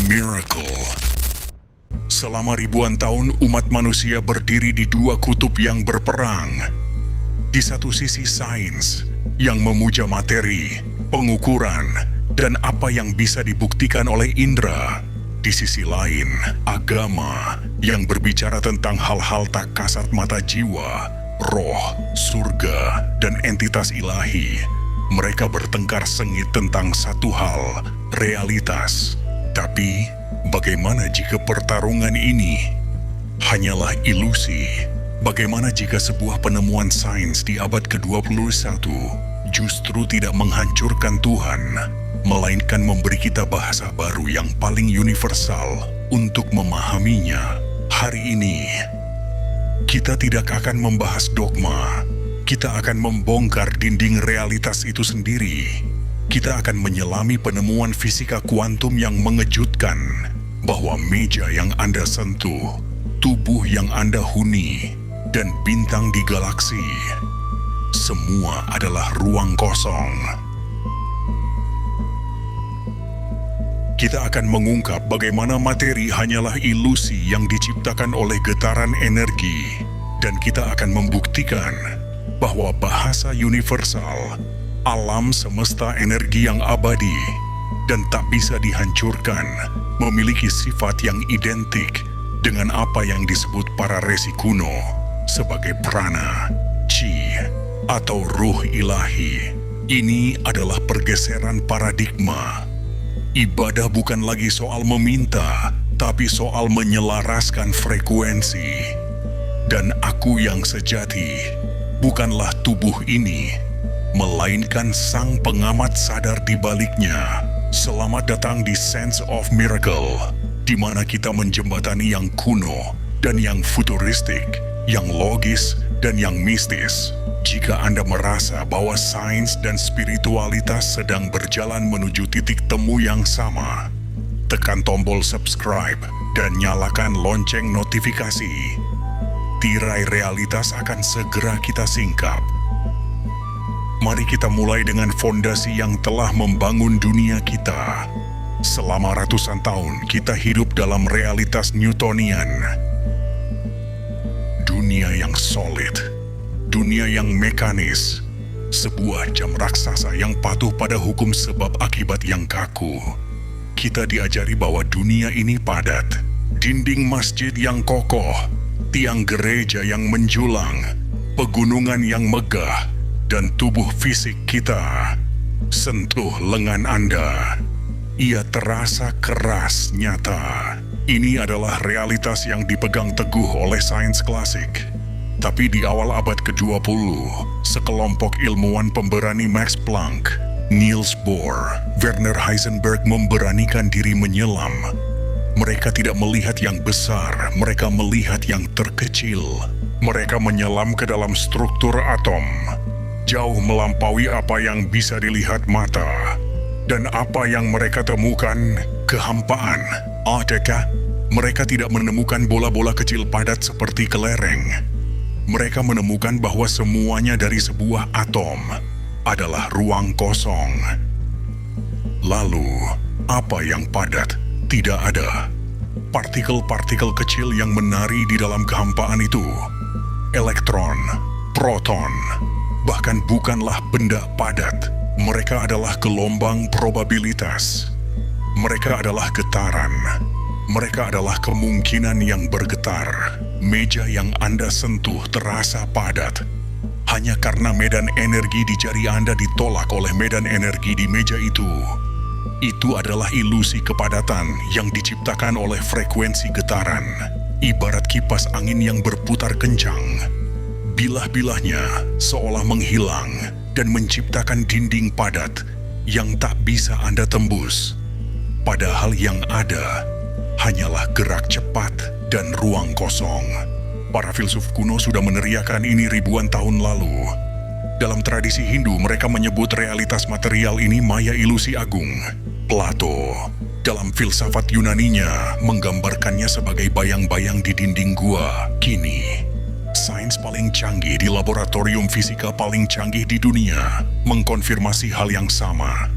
Miracle. Selama ribuan tahun umat manusia berdiri di dua kutub yang berperang. Di satu sisi sains yang memuja materi, pengukuran, dan apa yang bisa dibuktikan oleh indera. Di sisi lain, agama yang berbicara tentang hal-hal tak kasat mata jiwa, roh, surga, dan entitas ilahi. Mereka bertengkar sengit tentang satu hal, realitas. Tapi, bagaimana jika pertarungan ini hanyalah ilusi? Bagaimana jika sebuah penemuan sains di abad ke-21 justru tidak menghancurkan Tuhan, melainkan memberi kita bahasa baru yang paling universal untuk memahaminya? Hari ini, kita tidak akan membahas dogma. Kita akan membongkar dinding realitas itu sendiri. Kita akan menyelami penemuan fisika kuantum yang mengejutkan, bahwa meja yang Anda sentuh, tubuh yang Anda huni, dan bintang di galaksi, semua adalah ruang kosong. Kita akan mengungkap bagaimana materi hanyalah ilusi yang diciptakan oleh getaran energi, dan kita akan membuktikan bahwa bahasa universal, alam semesta energi yang abadi dan tak bisa dihancurkan, memiliki sifat yang identik dengan apa yang disebut para resi kuno sebagai prana, chi, atau ruh ilahi. Ini adalah pergeseran paradigma. Ibadah bukan lagi soal meminta, tapi soal menyelaraskan frekuensi. Dan aku yang sejati bukanlah tubuh ini, melainkan sang pengamat sadar di baliknya. Selamat datang di Sense of Miracle, di mana kita menjembatani yang kuno dan yang futuristik, yang logis dan yang mistis. Jika Anda merasa bahwa sains dan spiritualitas sedang berjalan menuju titik temu yang sama, tekan tombol subscribe dan nyalakan lonceng notifikasi. Tirai realitas akan segera kita singkap. Mari kita mulai dengan fondasi yang telah membangun dunia kita. Selama ratusan tahun kita hidup dalam realitas Newtonian. Dunia yang solid, dunia yang mekanis, sebuah jam raksasa yang patuh pada hukum sebab akibat yang kaku. Kita diajari bahwa dunia ini padat, dinding masjid yang kokoh, tiang gereja yang menjulang, pegunungan yang megah, dan tubuh fisik kita. Sentuh lengan Anda, ia terasa keras nyata. Ini adalah realitas yang dipegang teguh oleh sains klasik. Tapi di awal abad ke-20, sekelompok ilmuwan pemberani Max Planck, Niels Bohr, Werner Heisenberg memberanikan diri menyelam. Mereka tidak melihat yang besar, mereka melihat yang terkecil. Mereka menyelam ke dalam struktur atom, jauh melampaui apa yang bisa dilihat mata. Dan apa yang mereka temukan? Kehampaan. Adakah mereka tidak menemukan bola-bola kecil padat seperti kelereng? Mereka menemukan bahwa semuanya dari sebuah atom adalah ruang kosong. Lalu, apa yang padat? Tidak ada. Partikel-partikel kecil yang menari di dalam kehampaan itu. Elektron, proton, bahkan bukanlah benda padat. Mereka adalah gelombang probabilitas. Mereka adalah getaran. Mereka adalah kemungkinan yang bergetar. Meja yang Anda sentuh terasa padat hanya karena medan energi di jari Anda ditolak oleh medan energi di meja itu. Itu adalah ilusi kepadatan yang diciptakan oleh frekuensi getaran, ibarat kipas angin yang berputar kencang. Bilah-bilahnya seolah menghilang dan menciptakan dinding padat yang tak bisa Anda tembus. Padahal yang ada hanyalah gerak cepat dan ruang kosong. Para filsuf kuno sudah meneriakan ini ribuan tahun lalu. Dalam tradisi Hindu, mereka menyebut realitas material ini maya ilusi agung. Plato, dalam filsafat Yunaninya, menggambarkannya sebagai bayang-bayang di dinding gua. Kini, sains paling canggih di laboratorium fisika paling canggih di dunia mengkonfirmasi hal yang sama.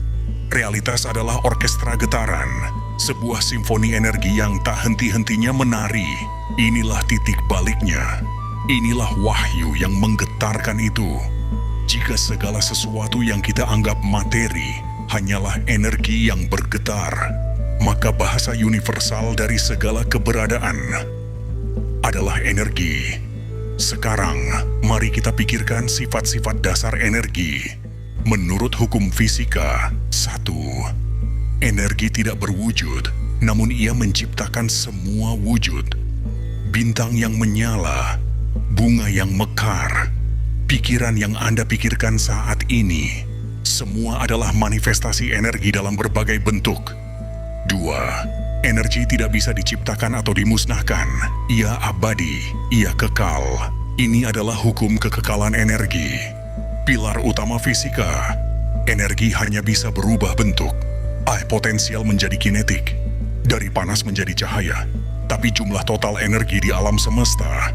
Realitas adalah orkestra getaran, sebuah simfoni energi yang tak henti-hentinya menari. Inilah titik baliknya. Inilah wahyu yang menggetarkan itu. Jika segala sesuatu yang kita anggap materi hanyalah energi yang bergetar, maka bahasa universal dari segala keberadaan adalah energi. Sekarang, mari kita pikirkan sifat-sifat dasar energi. Menurut hukum fisika, 1. Energi tidak berwujud, namun ia menciptakan semua wujud. Bintang yang menyala, bunga yang mekar, pikiran yang Anda pikirkan saat ini, semua adalah manifestasi energi dalam berbagai bentuk. 2. Energi tidak bisa diciptakan atau dimusnahkan. Ia abadi, ia kekal. Ini adalah hukum kekekalan energi. Pilar utama fisika, energi hanya bisa berubah bentuk. Potensial menjadi kinetik, dari panas menjadi cahaya. Tapi jumlah total energi di alam semesta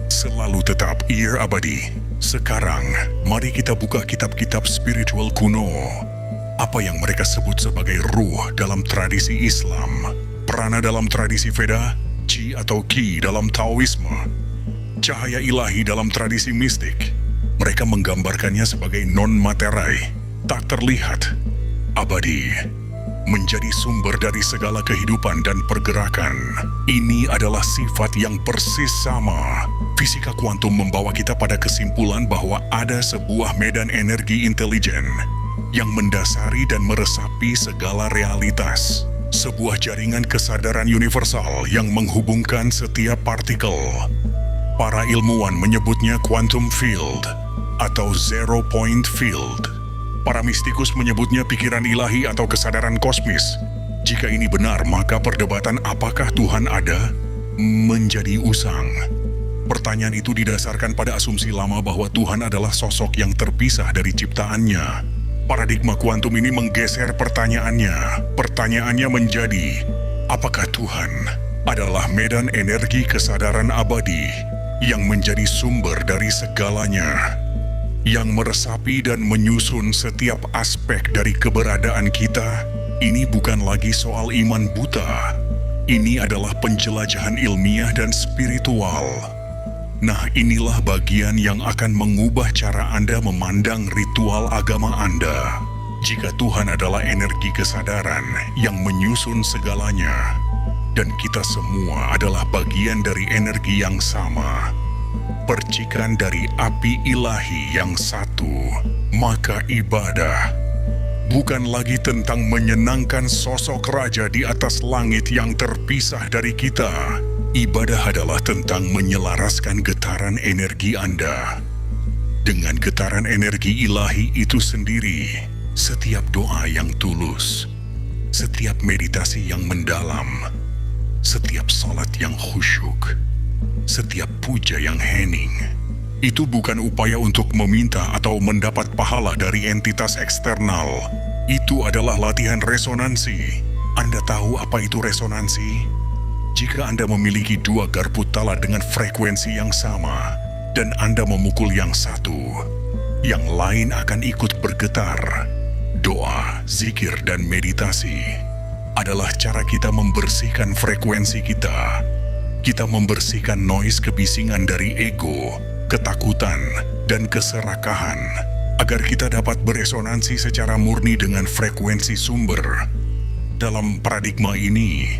selalu tetap, ia abadi. Sekarang, mari kita buka kitab-kitab spiritual kuno. Apa yang mereka sebut sebagai ruh dalam tradisi Islam, prana dalam tradisi Veda, Chi atau Ki dalam Taoisme, cahaya ilahi dalam tradisi mistik. Mereka menggambarkannya sebagai non-materai, tak terlihat, abadi, menjadi sumber dari segala kehidupan dan pergerakan. Ini adalah sifat yang persis sama. Fisika kuantum membawa kita pada kesimpulan bahwa ada sebuah medan energi intelijen yang mendasari dan meresapi segala realitas. Sebuah jaringan kesadaran universal yang menghubungkan setiap partikel. Para ilmuwan menyebutnya quantum field atau zero point field. Para mistikus menyebutnya pikiran ilahi atau kesadaran kosmis. Jika ini benar, maka perdebatan apakah Tuhan ada menjadi usang. Pertanyaan itu didasarkan pada asumsi lama bahwa Tuhan adalah sosok yang terpisah dari ciptaannya. Paradigma kuantum ini menggeser pertanyaannya. Pertanyaannya menjadi, apakah Tuhan adalah medan energi kesadaran abadi yang menjadi sumber dari segalanya, yang meresapi dan menyusun setiap aspek dari keberadaan kita? Ini bukan lagi soal iman buta. Ini adalah penjelajahan ilmiah dan spiritual. Nah, inilah bagian yang akan mengubah cara Anda memandang ritual agama Anda. Jika Tuhan adalah energi kesadaran yang menyusun segalanya, dan kita semua adalah bagian dari energi yang sama, percikan dari api ilahi yang satu, maka ibadah bukan lagi tentang menyenangkan sosok raja di atas langit yang terpisah dari kita. Ibadah adalah tentang menyelaraskan getaran energi Anda dengan getaran energi ilahi itu sendiri. Setiap doa yang tulus, setiap meditasi yang mendalam, setiap salat yang khusyuk, setiap puja yang hening, itu bukan upaya untuk meminta atau mendapat pahala dari entitas eksternal. Itu adalah latihan resonansi. Anda tahu apa itu resonansi? Jika Anda memiliki dua garpu tala dengan frekuensi yang sama, dan Anda memukul yang satu, yang lain akan ikut bergetar. Doa, zikir, dan meditasi adalah cara kita membersihkan frekuensi kita. Kita membersihkan noise kebisingan dari ego, ketakutan, dan keserakahan, agar kita dapat beresonansi secara murni dengan frekuensi sumber. Dalam paradigma ini,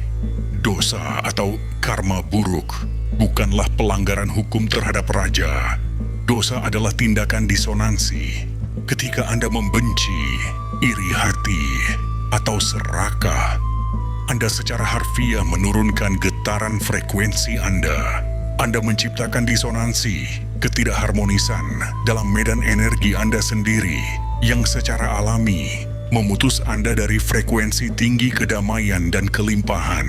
dosa atau karma buruk bukanlah pelanggaran hukum terhadap raja. Dosa adalah tindakan disonansi. Ketika Anda membenci, iri hati, atau serakah, Anda secara harfiah menurunkan getaran frekuensi Anda. Anda menciptakan disonansi, ketidakharmonisan dalam medan energi Anda sendiri yang secara alami memutus Anda dari frekuensi tinggi kedamaian dan kelimpahan.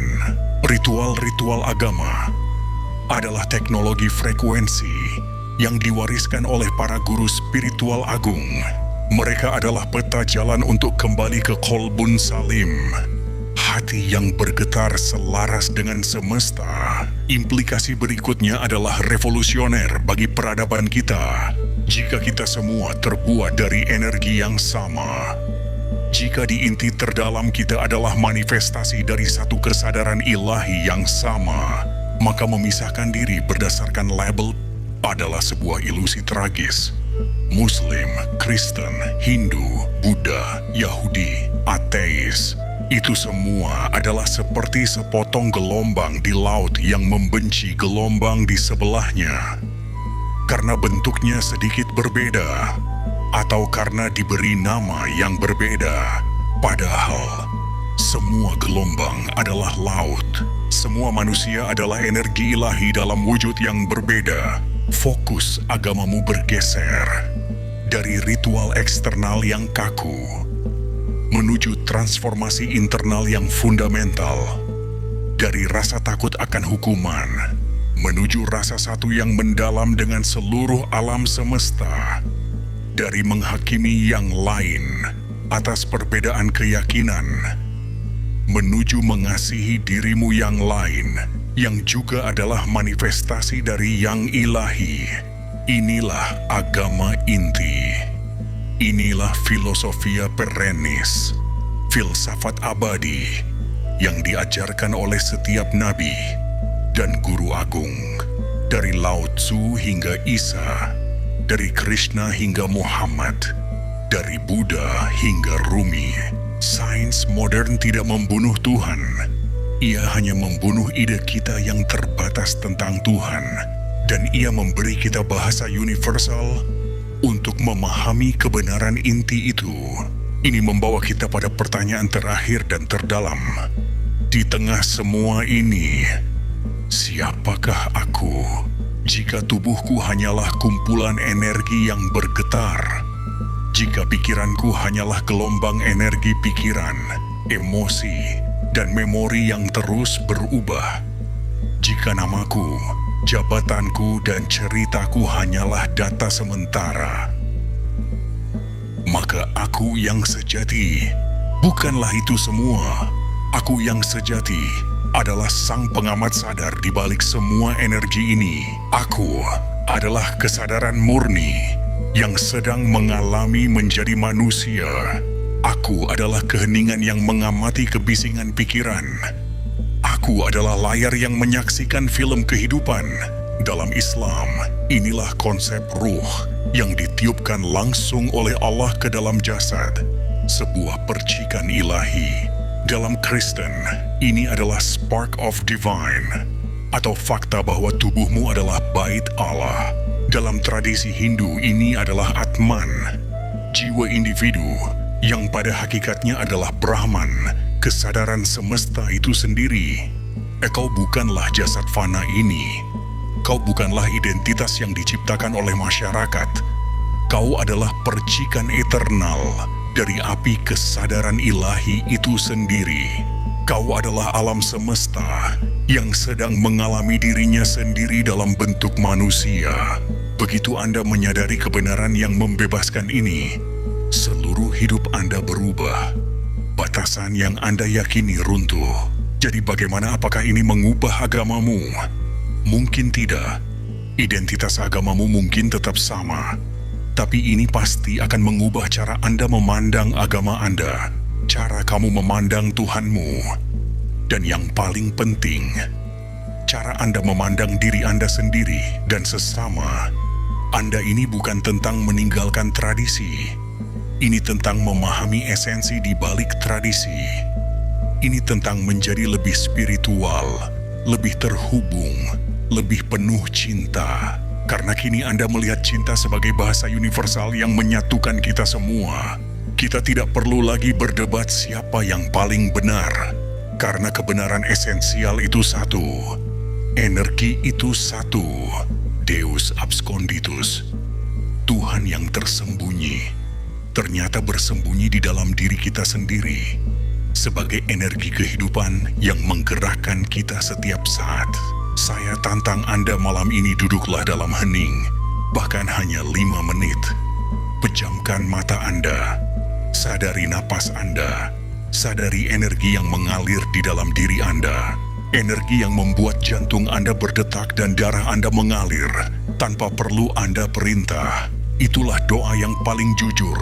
Ritual-ritual agama adalah teknologi frekuensi yang diwariskan oleh para guru spiritual agung. Mereka adalah peta jalan untuk kembali ke Qalbun Salim, hati yang bergetar selaras dengan semesta. Implikasi berikutnya adalah revolusioner bagi peradaban kita. Jika kita semua terbuat dari energi yang sama, Jika di inti terdalam kita adalah manifestasi dari satu kesadaran ilahi yang sama, maka memisahkan diri berdasarkan label adalah sebuah ilusi tragis. Muslim, Kristen, Hindu, Buddha, Yahudi, ateis, itu semua adalah seperti sepotong gelombang di laut yang membenci gelombang di sebelahnya. Karena bentuknya sedikit berbeda, atau karena diberi nama yang berbeda. Padahal, semua gelombang adalah laut. Semua manusia adalah energi ilahi dalam wujud yang berbeda. Fokus agamamu bergeser dari ritual eksternal yang kaku menuju transformasi internal yang fundamental. Dari rasa takut akan hukuman menuju rasa satu yang mendalam dengan seluruh alam semesta. Dari menghakimi yang lain atas perbedaan keyakinan menuju mengasihi dirimu yang lain yang juga adalah manifestasi dari yang ilahi. Inilah agama inti. Inilah filosofia perennis, filsafat abadi yang diajarkan oleh setiap nabi dan guru agung, dari Lao Tzu hingga Isa, dari Krishna hingga Muhammad, dari Buddha hingga Rumi. Sains modern tidak membunuh Tuhan. Ia hanya membunuh ide kita yang terbatas tentang Tuhan. Dan ia memberi kita bahasa universal untuk memahami kebenaran inti itu. Ini membawa kita pada pertanyaan terakhir dan terdalam. Di tengah semua ini, siapakah aku? Jika tubuhku hanyalah kumpulan energi yang bergetar, jika pikiranku hanyalah gelombang energi pikiran, emosi, dan memori yang terus berubah, jika namaku, jabatanku, dan ceritaku hanyalah data sementara, maka aku yang sejati bukanlah itu semua. Aku yang sejati adalah sang pengamat sadar di balik semua energi ini. Aku adalah kesadaran murni yang sedang mengalami menjadi manusia. Aku adalah keheningan yang mengamati kebisingan pikiran. Aku adalah layar yang menyaksikan film kehidupan. Dalam Islam, inilah konsep ruh yang ditiupkan langsung oleh Allah ke dalam jasad, sebuah percikan ilahi. Dalam Kristen, ini adalah spark of divine, atau fakta bahwa tubuhmu adalah bait Allah. Dalam tradisi Hindu, ini adalah Atman, jiwa individu yang pada hakikatnya adalah Brahman, kesadaran semesta itu sendiri. Kau bukanlah jasad fana ini. Kau bukanlah identitas yang diciptakan oleh masyarakat. Kau adalah percikan eternal dari api kesadaran ilahi itu sendiri. Kau adalah alam semesta yang sedang mengalami dirinya sendiri dalam bentuk manusia. Begitu Anda menyadari kebenaran yang membebaskan ini, seluruh hidup Anda berubah. Batasan yang Anda yakini runtuh. Jadi bagaimana, apakah ini mengubah agamamu? Mungkin tidak. Identitas agamamu mungkin tetap sama. Tapi ini pasti akan mengubah cara Anda memandang agama Anda, cara kamu memandang Tuhanmu. Dan yang paling penting, cara Anda memandang diri Anda sendiri dan sesama. Anda ini bukan tentang meninggalkan tradisi. Ini tentang memahami esensi di balik tradisi. Ini tentang menjadi lebih spiritual, lebih terhubung, lebih penuh cinta. Karena kini Anda melihat cinta sebagai bahasa universal yang menyatukan kita semua. Kita tidak perlu lagi berdebat siapa yang paling benar. Karena kebenaran esensial itu satu. Energi itu satu. Deus absconditus. Tuhan yang tersembunyi. Ternyata bersembunyi di dalam diri kita sendiri. Sebagai energi kehidupan yang menggerakkan kita setiap saat. Saya tantang Anda malam ini, duduklah dalam hening, bahkan hanya 5 menit. Pejamkan mata Anda, sadari napas Anda, sadari energi yang mengalir di dalam diri Anda, energi yang membuat jantung Anda berdetak dan darah Anda mengalir tanpa perlu Anda perintah. Itulah doa yang paling jujur.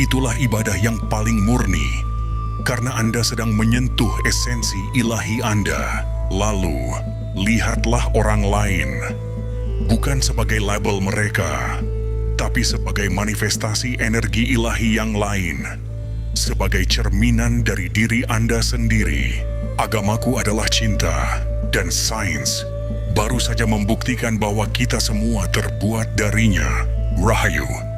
itulah ibadah yang paling murni, karena Anda sedang menyentuh esensi ilahi Anda. Lalu, lihatlah orang lain, bukan sebagai label mereka, tapi sebagai manifestasi energi ilahi yang lain, sebagai cerminan dari diri Anda sendiri. Agamaku adalah cinta, dan sains baru saja membuktikan bahwa kita semua terbuat darinya. Rahayu.